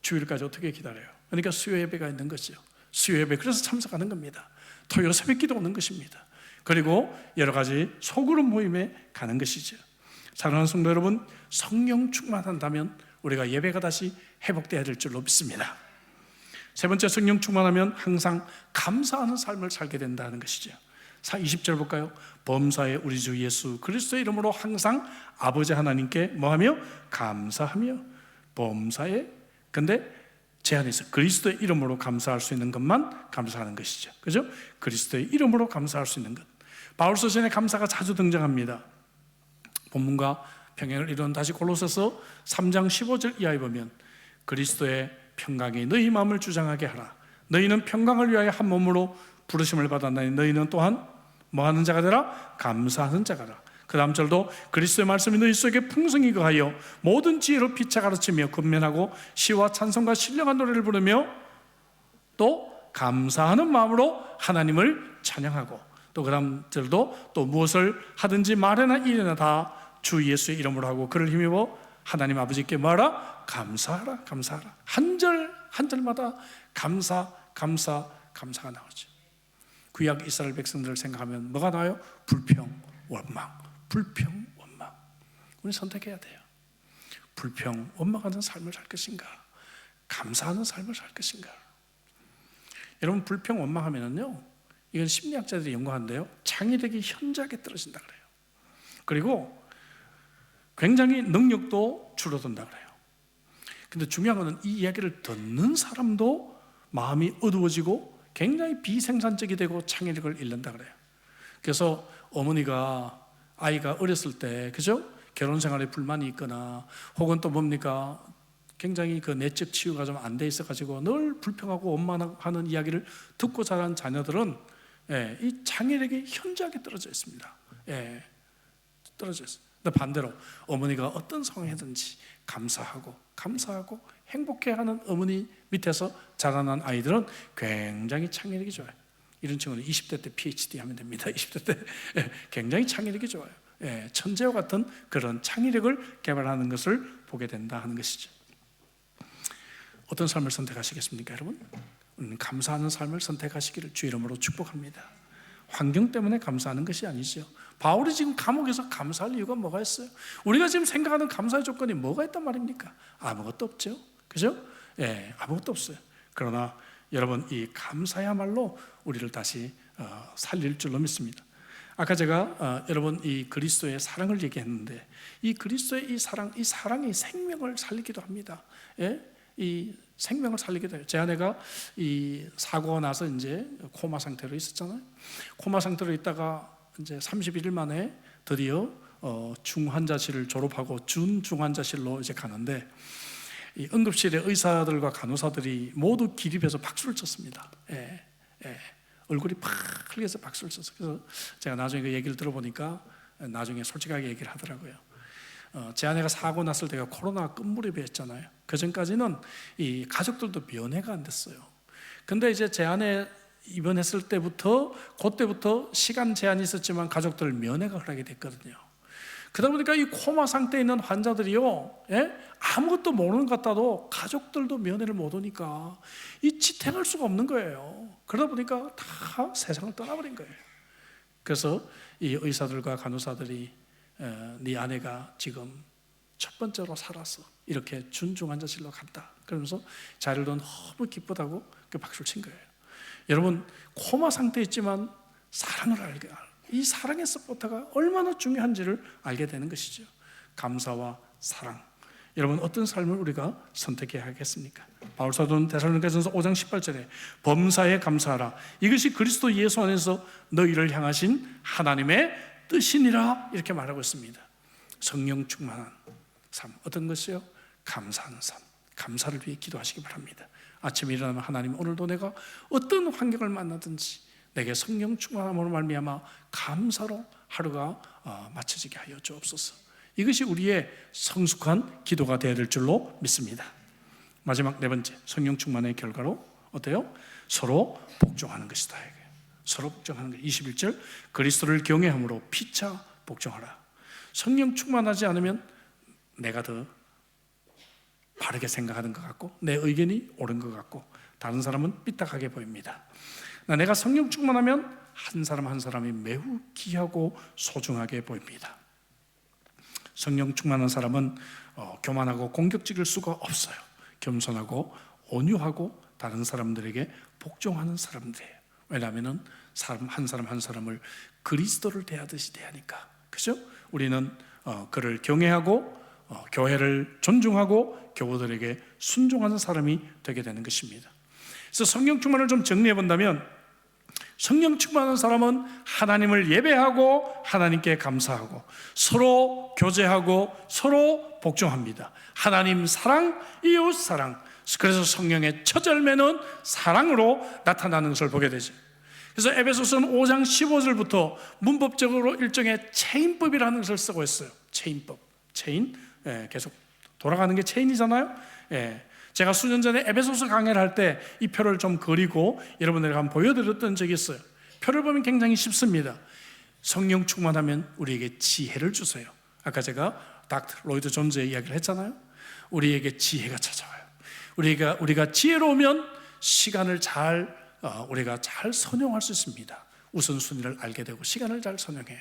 주일까지 어떻게 기다려요? 그러니까 수요 예배가 있는 거죠. 수요 예배, 그래서 참석하는 겁니다. 토요 새벽 기도 오는 것입니다. 그리고 여러 가지 소그룹 모임에 가는 것이죠. 사랑하는 성도 여러분, 성령 충만한다면 우리가 예배가 다시 회복되어야 될 줄로 믿습니다. 세 번째, 성령 충만하면 항상 감사하는 삶을 살게 된다는 것이죠. 20절 볼까요? 범사에 우리 주 예수 그리스도의 이름으로 항상 아버지 하나님께 뭐하며? 감사하며. 범사에, 근데 제한해서 그리스도의 이름으로 감사할 수 있는 것만 감사하는 것이죠. 그죠? 그리스도의 이름으로 감사할 수 있는 것. 바울서신에 감사가 자주 등장합니다. 본문과 평행을 이루는 다시 골로새서 3장 15절 이하에 보면 그리스도의 평강이 너희 마음을 주장하게 하라. 너희는 평강을 위하여 한 몸으로 부르심을 받았나니 너희는 또한 뭐하는 자가 되라? 감사하는 자가라. 그 다음 절도 그리스도의 말씀이 너희 속에 풍성히 거하여 모든 지혜로 피차 가르치며 권면하고 시와 찬송과 신령한 노래를 부르며 또 감사하는 마음으로 하나님을 찬양하고, 또 그 다음 절도 또 무엇을 하든지 말이나 일이나 다 주 예수의 이름으로 하고 그를 힘입어 하나님 아버지께 뭐하라? 감사하라. 감사하라. 한 절 한 절마다 감사가 나오죠. 구약 이스라엘 백성들을 생각하면 뭐가 나와요? 불평, 원망. 우리 선택해야 돼요. 불평, 원망하는 삶을 살 것인가? 감사하는 삶을 살 것인가? 여러분, 불평, 원망하면은요, 이건 심리학자들이 연구하는데요, 창의력이 현저하게 떨어진다 그래요. 그리고 굉장히 능력도 줄어든다 그래요. 근데 중요한 것은 이 이야기를 듣는 사람도 마음이 어두워지고 굉장히 비생산적이 되고 창의력을 잃는다 그래요. 그래서 어머니가 아이가 어렸을 때, 그죠? 결혼 생활에 불만이 있거나 혹은 또 뭡니까? 굉장히 그 내적 치유가 좀 안 돼 있어가지고 늘 불평하고 원망하는 이야기를 듣고 자란 자녀들은 이 창의력이 현저하게 떨어져 있습니다. 떨어져 있어요. 근데 반대로 어머니가 어떤 상황이든지 감사하고 행복해하는 어머니 밑에서 자라난 아이들은 굉장히 창의력이 좋아요. 이런 친구는 20대 때 PhD 하면 됩니다. 20대 때 굉장히 창의력이 좋아요. 천재와 같은 그런 창의력을 개발하는 것을 보게 된다 하는 것이죠. 어떤 삶을 선택하시겠습니까, 여러분? 감사하는 삶을 선택하시기를 주 이름으로 축복합니다. 환경 때문에 감사하는 것이 아니죠. 바울이 지금 감옥에서 감사할 이유가 뭐가 있어요? 우리가 지금 생각하는 감사의 조건이 뭐가 있단 말입니까? 아무것도 없죠. 그죠? 아무것도 없어요. 그러나 여러분, 이 감사야말로 우리를 다시 살릴 줄로 믿습니다. 아까 제가 여러분 이 그리스도의 사랑을 얘기했는데, 이 그리스도의 이 사랑이 생명을 살리기도 합니다. 이 생명을 살리기도 해요. 제 아내가 이 사고가 나서 이제 코마 상태로 있었잖아요. 코마 상태로 있다가 이제 31일 만에 드디어 중환자실을 졸업하고 준중환자실로 이제 가는데, 이 응급실의 의사들과 간호사들이 모두 기립해서 박수를 쳤습니다. 얼굴이 파래서 박수를 쳤어요. 그래서 제가 나중에 그 얘기를 들어보니까 나중에 솔직하게 얘기를 하더라고요. 제 아내가 사고 났을 때가 코로나 끝무렵이었잖아요. 그 전까지는 이 가족들도 면회가 안 됐어요. 근데 이제 제 아내 입원했을 때부터, 그때부터 시간 제한이 있었지만 가족들 면회가 허락이 됐거든요. 그러다 보니까 이 코마 상태에 있는 환자들이요, 아무것도 모르는 것 같아도 가족들도 면회를 못 오니까 이 지탱할 수가 없는 거예요. 그러다 보니까 다 세상을 떠나버린 거예요. 그래서 이 의사들과 간호사들이 네 아내가 지금 첫 번째로 살아서 이렇게 준중환자실로 갔다, 그러면서 자리를 둔 너무 기쁘다고 그 박수를 친 거예요. 여러분, 코마 상태에 있지만 사랑을 알게, 이 사랑의 서포터가 얼마나 중요한지를 알게 되는 것이죠. 감사와 사랑. 여러분, 어떤 삶을 우리가 선택해야 하겠습니까? 바울 사도는 데살로니가전서 5장 18절에 범사에 감사하라. 이것이 그리스도 예수 안에서 너희를 향하신 하나님의 뜻이니라, 이렇게 말하고 있습니다. 성령 충만한 삶, 어떤 것이요? 감사하는 삶. 감사를 위해 기도하시기 바랍니다. 아침에 일어나면 하나님, 오늘도 내가 어떤 환경을 만나든지 내게 성령 충만함으로 말미암아 감사로 하루가 마쳐지게 하여 주옵소서. 이것이 우리의 성숙한 기도가 되어야 될 줄로 믿습니다. 마지막 네 번째, 성령 충만의 결과로 어때요? 서로 복종하는 것이다. 서로 복종하는 것. 21절, 그리스도를 경외함으로 피차 복종하라. 성령 충만하지 않으면 내가 더 바르게 생각하는 것 같고 내 의견이 옳은 것 같고 다른 사람은 삐딱하게 보입니다. 내가 성령 충만하면 한 사람 한 사람이 매우 귀하고 소중하게 보입니다. 성령 충만한 사람은 교만하고 공격적일 수가 없어요. 겸손하고 온유하고 다른 사람들에게 복종하는 사람들이에요. 왜냐하면 사람 한 사람을 그리스도를 대하듯이 대하니까. 그죠? 우리는 그를 경외하고 교회를 존중하고 교우들에게 순종하는 사람이 되게 되는 것입니다. 그래서 성령 충만을 좀 정리해 본다면, 성령 충만한 사람은 하나님을 예배하고 하나님께 감사하고 서로 교제하고 서로 복종합니다. 하나님 사랑, 이웃 사랑. 그래서 성령의 첫 열매는 사랑으로 나타나는 것을 보게 되죠. 그래서 에베소서는 5장 15절부터 문법적으로 일종의 체인법이라는 것을 쓰고 있어요. 체인법, 체인, 계속 돌아가는 게 체인이잖아요. 제가 수년 전에 에베소서 강의를 할 때 이 표를 좀 그리고 여러분들에게 한번 보여드렸던 적이 있어요. 표를 보면 굉장히 쉽습니다. 성령 충만하면 우리에게 지혜를 주세요. 아까 제가 닥터 로이드 존즈의 이야기를 했잖아요. 우리에게 지혜가 찾아와요. 우리가 지혜로우면 시간을 우리가 잘 선용할 수 있습니다. 우선순위를 알게 되고 시간을 잘 선용해요.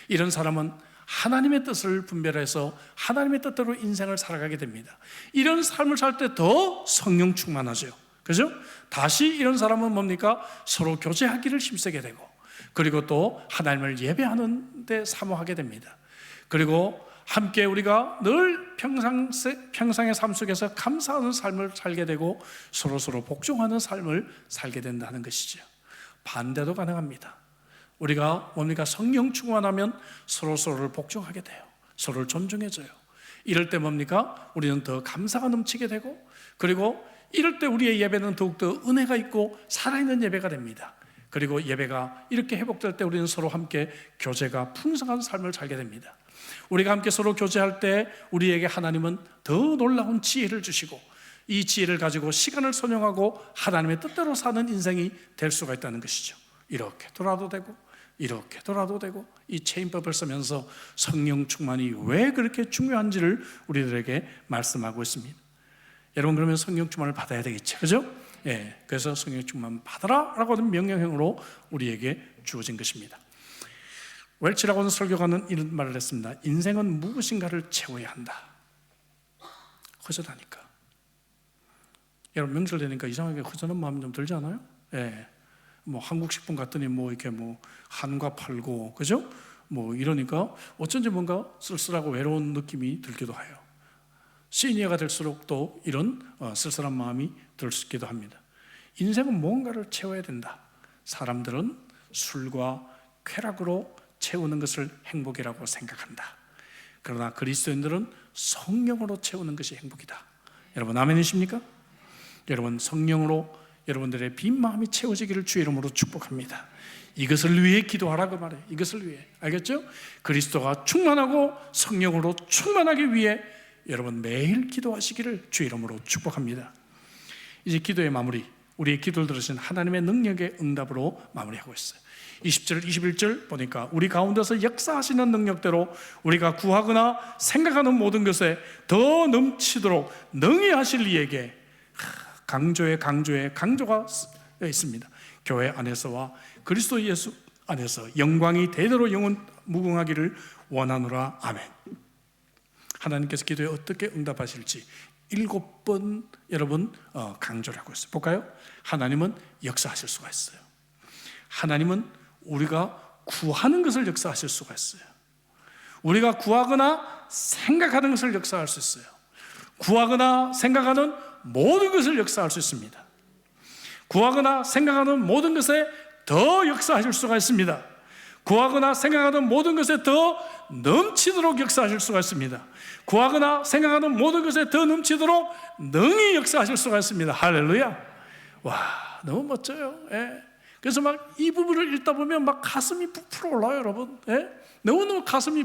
이런 사람은 하나님의 뜻을 분별해서 하나님의 뜻대로 인생을 살아가게 됩니다. 이런 삶을 살 때 더 성령 충만하죠. 그죠? 다시 이런 사람은 뭡니까? 서로 교제하기를 힘쓰게 되고, 그리고 또 하나님을 예배하는 데 사모하게 됩니다. 그리고 함께 우리가 늘 평상의 삶 속에서 감사하는 삶을 살게 되고 서로 복종하는 삶을 살게 된다는 것이죠. 반대도 가능합니다. 우리가 뭡니까? 성령 충만하면 서로를 복종하게 돼요. 서로를 존중해줘요. 이럴 때 뭡니까? 우리는 더 감사가 넘치게 되고, 그리고 이럴 때 우리의 예배는 더욱더 은혜가 있고 살아있는 예배가 됩니다. 그리고 예배가 이렇게 회복될 때 우리는 서로 함께 교제가 풍성한 삶을 살게 됩니다. 우리가 함께 서로 교제할 때 우리에게 하나님은 더 놀라운 지혜를 주시고, 이 지혜를 가지고 시간을 선용하고 하나님의 뜻대로 사는 인생이 될 수가 있다는 것이죠. 이렇게 돌아도 되고 이렇게 돌아도 되고, 이 체인법을 쓰면서 성령 충만이 왜 그렇게 중요한지를 우리들에게 말씀하고 있습니다. 여러분, 그러면 성령 충만을 받아야 되겠죠, 그죠? 그래서 성령 충만 받아라 라고 하는 명령형으로 우리에게 주어진 것입니다. 웰치라고 하는 설교가는 이런 말을 했습니다. 인생은 무엇인가를 채워야 한다. 허전하니까. 여러분, 명절 되니까 이상하게 허전한 마음이 좀 들지 않아요? 한국식품 갔더니 이렇게 한과 팔고, 그죠? 이러니까 어쩐지 뭔가 쓸쓸하고 외로운 느낌이 들기도 해요. 시니어가 될수록 또 이런 쓸쓸한 마음이 들기도 합니다. 인생은 뭔가를 채워야 된다. 사람들은 술과 쾌락으로 채우는 것을 행복이라고 생각한다. 그러나 그리스도인들은 성령으로 채우는 것이 행복이다. 여러분, 아멘이십니까? 여러분, 성령으로 여러분들의 빈 마음이 채워지기를 주의 이름으로 축복합니다. 이것을 위해 기도하라고 말해요. 이것을 위해. 알겠죠? 그리스도가 충만하고 성령으로 충만하기 위해 여러분 매일 기도하시기를 주의 이름으로 축복합니다. 이제 기도의 마무리, 우리의 기도를 들으신 하나님의 능력의 응답으로 마무리하고 있어요. 20절, 21절 보니까 우리 가운데서 역사하시는 능력대로 우리가 구하거나 생각하는 모든 것에 더 넘치도록 능히 하실 이에게, 강조에 강조가 있습니다. 교회 안에서와 그리스도 예수 안에서 영광이 대대로 영원 무궁하기를 원하노라. 아멘. 하나님께서 기도에 어떻게 응답하실지 7번 여러분 강조를 하고 있어요. 볼까요? 하나님은 역사하실 수가 있어요. 하나님은 우리가 구하는 것을 역사하실 수가 있어요. 우리가 구하거나 생각하는 것을 역사할 수 있어요. 구하거나 생각하는 모든 것을 역사할 수 있습니다. 구하거나 생각하는 모든 것에 더 역사하실 수가 있습니다. 구하거나 생각하는 모든 것에 더 넘치도록 역사하실 수가 있습니다. 구하거나 생각하는 모든 것에 더 넘치도록 능히 역사하실 수가 있습니다. 할렐루야. 와, 너무 멋져요. 그래서 이 부분을 읽다 보면 가슴이 부풀어 올라요, 여러분. 너무너무 가슴이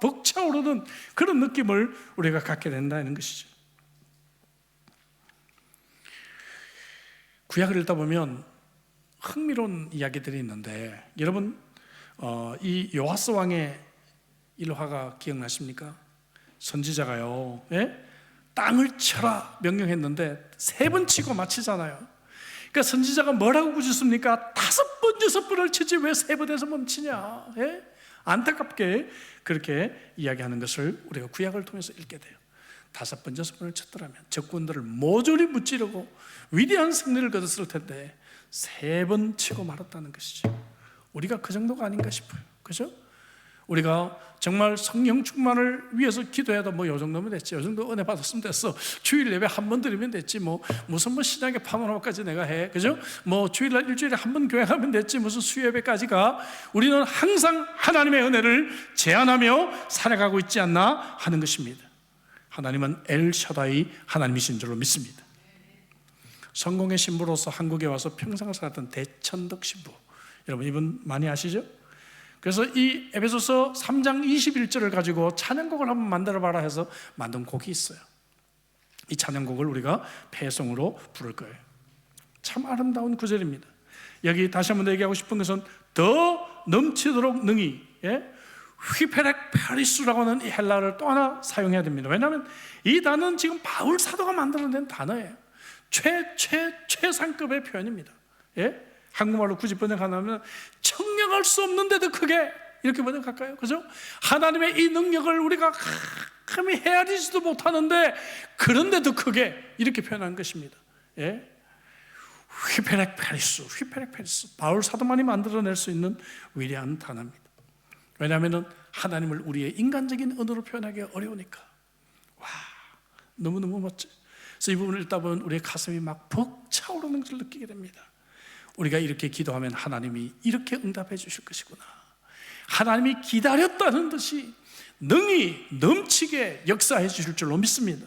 벅차오르는 그런 느낌을 우리가 갖게 된다는 것이죠. 구약을 읽다 보면 흥미로운 이야기들이 있는데, 여러분 이 요아스 왕의 일화가 기억나십니까? 선지자가요, 땅을 쳐라 명령했는데 3번 치고 마치잖아요. 그러니까 선지자가 뭐라고 부르셨습니까? 5번, 6번을 치지 왜 3번에서 멈추냐? 안타깝게 그렇게 이야기하는 것을 우리가 구약을 통해서 읽게 돼요. 5번, 6번을 쳤더라면 적군들을 모조리 무찌르고 위대한 승리를 거뒀을 텐데 3번 치고 말았다는 것이죠. 우리가 그 정도가 아닌가 싶어요. 그죠? 우리가 정말 성령 충만을 위해서 기도해도 뭐 요 정도면 됐지, 요 정도 은혜 받았으면 됐어, 주일 예배 한 번 드리면 됐지, 무슨 신약의 파노라마까지 내가 해, 그죠? 주일날 일주일에 한 번 교회 가면 됐지, 무슨 수요예배까지가. 우리는 항상 하나님의 은혜를 제한하며 살아가고 있지 않나 하는 것입니다. 하나님은 엘샤다이 하나님이신 줄로 믿습니다. 성공의 신부로서 한국에 와서 평생을 살았던 대천덕 신부, 여러분 이분 많이 아시죠? 그래서 이 에베소서 3장 21절을 가지고 찬양곡을 한번 만들어봐라 해서 만든 곡이 있어요. 이 찬양곡을 우리가 폐송으로 부를 거예요. 참 아름다운 구절입니다. 여기 다시 한번 얘기하고 싶은 것은 더 넘치도록 능히, 휘페렉 파리수라고 하는 이 헬라어를 또 하나 사용해야 됩니다. 왜냐하면 이 단어는 지금 바울 사도가 만들어낸 단어예요. 최상급의 표현입니다. 한국말로 굳이 번역하면 청량할 수 없는데도 크게, 이렇게 번역할까요? 그죠? 하나님의 이 능력을 우리가 감히 헤아리지도 못하는데 그런데도 크게, 이렇게 표현한 것입니다. 휘페렉 파리수, 바울 사도만이 만들어낼 수 있는 위대한 단어입니다. 왜냐하면 하나님을 우리의 인간적인 언어로 표현하기 어려우니까. 와, 너무너무 멋져요. 그래서 이 부분을 읽다 보면 우리의 가슴이 막 벅차오르는 것을 느끼게 됩니다. 우리가 이렇게 기도하면 하나님이 이렇게 응답해 주실 것이구나. 하나님이 기다렸다는 듯이 능히 넘치게 역사해 주실 줄로 믿습니다.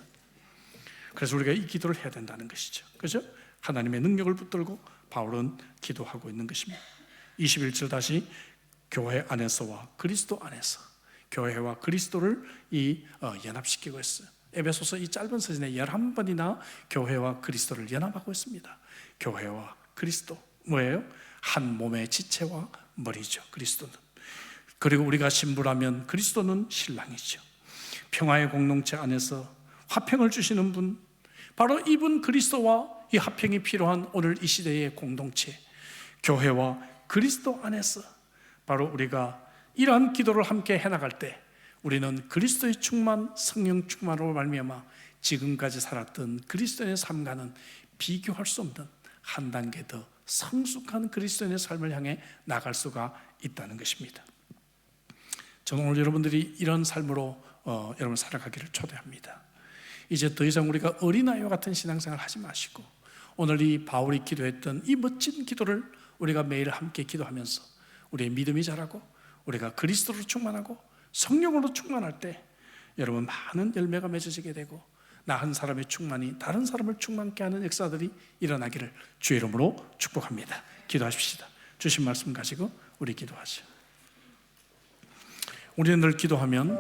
그래서 우리가 이 기도를 해야 된다는 것이죠. 그죠? 하나님의 능력을 붙들고 바울은 기도하고 있는 것입니다. 21절 다시, 교회 안에서와 그리스도 안에서, 교회와 그리스도를 연합시키고 있어요. 에베소서 이 짧은 서신에 11번이나 교회와 그리스도를 연합하고 있습니다. 교회와 그리스도, 뭐예요? 한 몸의 지체와 머리죠, 그리스도는. 그리고 우리가 신부라면 그리스도는 신랑이죠. 평화의 공동체 안에서 화평을 주시는 분, 바로 이분 그리스도와 이 화평이 필요한 오늘 이 시대의 공동체, 교회와 그리스도 안에서 바로 우리가 이러한 기도를 함께 해나갈 때 우리는 그리스도의 충만, 성령 충만으로 말미암아 지금까지 살았던 그리스도인의 삶과는 비교할 수 없는 한 단계 더 성숙한 그리스도인의 삶을 향해 나갈 수가 있다는 것입니다. 저는 오늘 여러분들이 이런 삶으로 여러분 살아가기를 초대합니다. 이제 더 이상 우리가 어린아이와 같은 신앙생활 하지 마시고, 오늘 이 바울이 기도했던 이 멋진 기도를 우리가 매일 함께 기도하면서 우리의 믿음이 자라고 우리가 그리스도로 충만하고 성령으로 충만할 때 여러분 많은 열매가 맺어지게 되고, 나 한 사람의 충만이 다른 사람을 충만케 하는 역사들이 일어나기를 주의 이름으로 축복합니다. 기도하십시다. 주신 말씀 가지고 우리 기도하죠. 우리는 늘 기도하면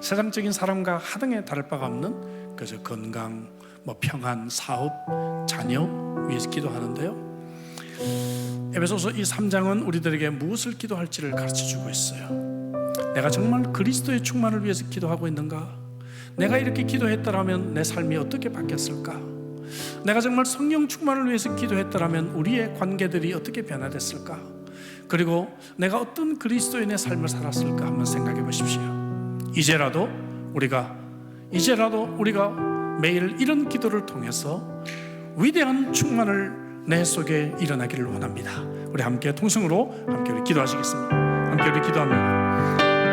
세상적인 사람과 하등에 다를 바가 없는 그저 건강, 평안, 사업, 자녀 위해서 기도하는데요, 에베소서 이 3장은 우리들에게 무엇을 기도할지를 가르쳐주고 있어요. 내가 정말 그리스도의 충만을 위해서 기도하고 있는가? 내가 이렇게 기도했더라면 내 삶이 어떻게 바뀌었을까? 내가 정말 성령 충만을 위해서 기도했더라면 우리의 관계들이 어떻게 변화됐을까? 그리고 내가 어떤 그리스도인의 삶을 살았을까 한번 생각해 보십시오. 이제라도 우리가 매일 이런 기도를 통해서 위대한 충만을 내 속에 일어나기를 원합니다. 우리 함께 통성으로 함께 우리 기도하시겠습니다. 함께 우리 기도합니다.